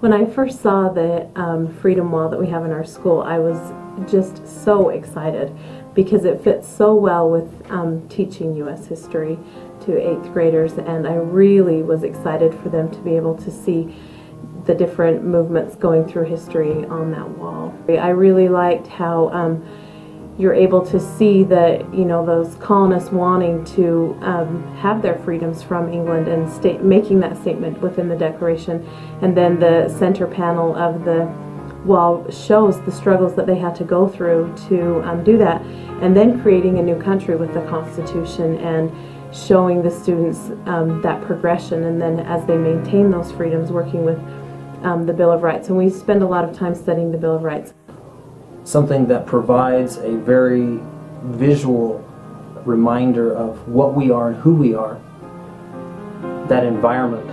When I first saw the Freedom Wall that we have in our school, I was just so excited because it fits so well with teaching U.S. history to 8th graders, and I really was excited for them to be able to see the different movements going through history on that wall. I really liked how you're able to see that, you know, those colonists wanting to have their freedoms from England and making that statement within the Declaration, and then the center panel of the wall shows the struggles that they had to go through to do that, and then creating a new country with the Constitution and showing the students that progression, and then as they maintain those freedoms, working with the Bill of Rights. And we spend a lot of time studying the Bill of Rights. Something that provides a very visual reminder of what we are and who we are. That environment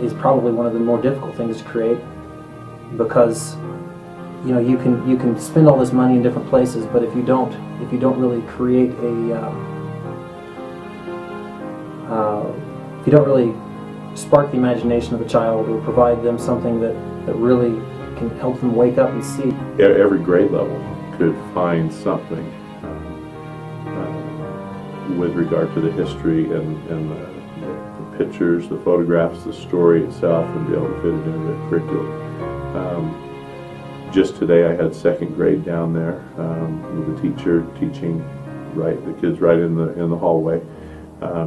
is probably one of the more difficult things to create, because you know, you can spend all this money in different places, but if you don't really create if you don't really spark the imagination of a child or provide them something that really can help them wake up and see. Every grade level could find something with regard to the history and the pictures, the photographs, the story itself, and be able to fit it into the curriculum. Just today I had 2nd grade down there with a teacher teaching the kids right in the hallway.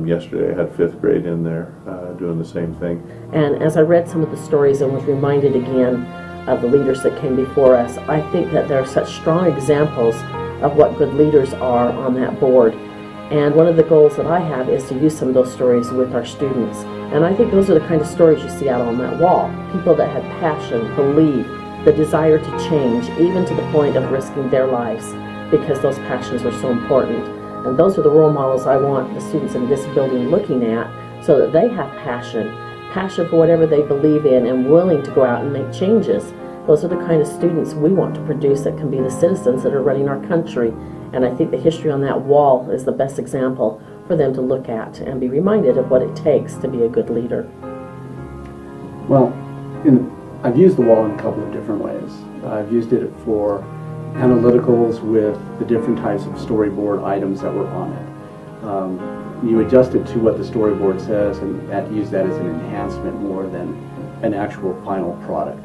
Yesterday I had 5th grade in there doing the same thing. And as I read some of the stories and was reminded again of the leaders that came before us, I think that there are such strong examples of what good leaders are on that board. And one of the goals that I have is to use some of those stories with our students. And I think those are the kind of stories you see out on that wall. People that have passion, belief, the desire to change, even to the point of risking their lives, because those passions are so important. And those are the role models I want the students in this building looking at, so that they have passion for whatever they believe in and willing to go out and make changes. Those are the kind of students we want to produce that can be the citizens that are running our country. And I think the history on that wall is the best example for them to look at and be reminded of what it takes to be a good leader. Well, I've used the wall in a couple of different ways. I've used it for analyticals with the different types of storyboard items that were on it. You adjust it to what the storyboard says, and use that as an enhancement more than an actual final product.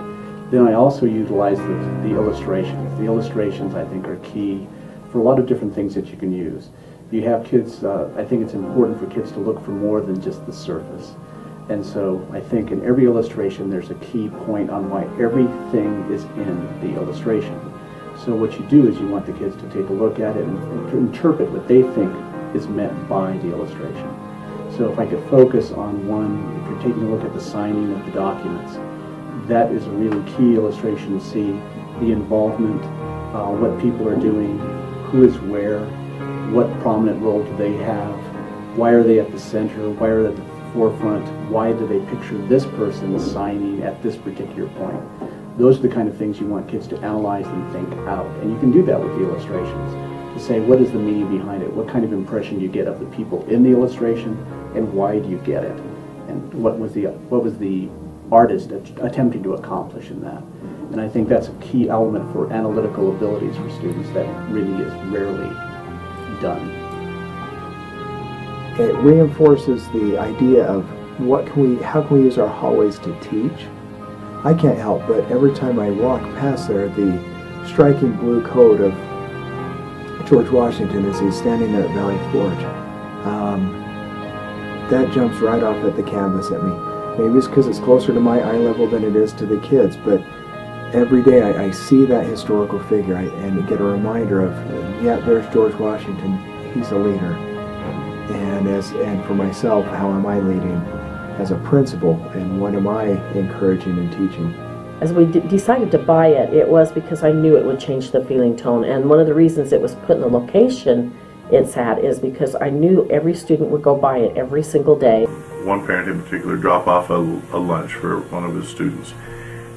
Then I also utilize the illustrations. The illustrations, I think, are key for a lot of different things that you can use. You have kids, I think it's important for kids to look for more than just the surface. And so I think in every illustration there's a key point on why everything is in the illustration. So what you do is you want the kids to take a look at it and interpret what they think is meant by the illustration. So if I could focus on one, if you're taking a look at the signing of the documents, that is a really key illustration to see the involvement, what people are doing, who is where, what prominent role do they have, why are they at the center, why are they at the forefront, why do they picture this person signing at this particular point. Those are the kind of things you want kids to analyze and think out. And you can do that with the illustrations, to say what is the meaning behind it, what kind of impression you get of the people in the illustration, and why do you get it, and what was the artist attempting to accomplish in that. And I think that's a key element for analytical abilities for students that really is rarely done. It reinforces the idea of how can we use our hallways to teach. I can't help but every time I walk past there, the striking blue coat of George Washington as he's standing there at Valley Forge, that jumps right off at the canvas at me. Maybe it's because it's closer to my eye level than it is to the kids, but every day I see that historical figure and get a reminder of, yeah, there's George Washington, he's a leader. And for myself, how am I leading as a principal, and what am I encouraging and teaching? As we decided to buy it, it was because I knew it would change the feeling tone. And one of the reasons it was put in the location it's at is because I knew every student would go by it every single day. One parent in particular dropped off a lunch for one of his students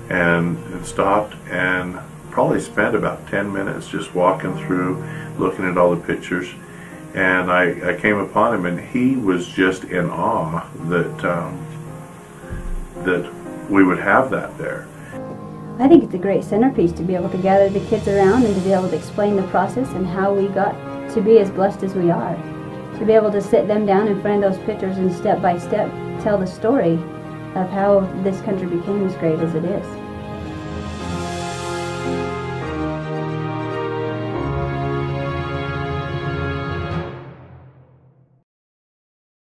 and stopped and probably spent about 10 minutes just walking through, looking at all the pictures. And I came upon him, and he was just in awe that that we would have that there. I think it's a great centerpiece to be able to gather the kids around and to be able to explain the process and how we got to be as blessed as we are. To be able to sit them down in front of those pictures and step by step tell the story of how this country became as great as it is.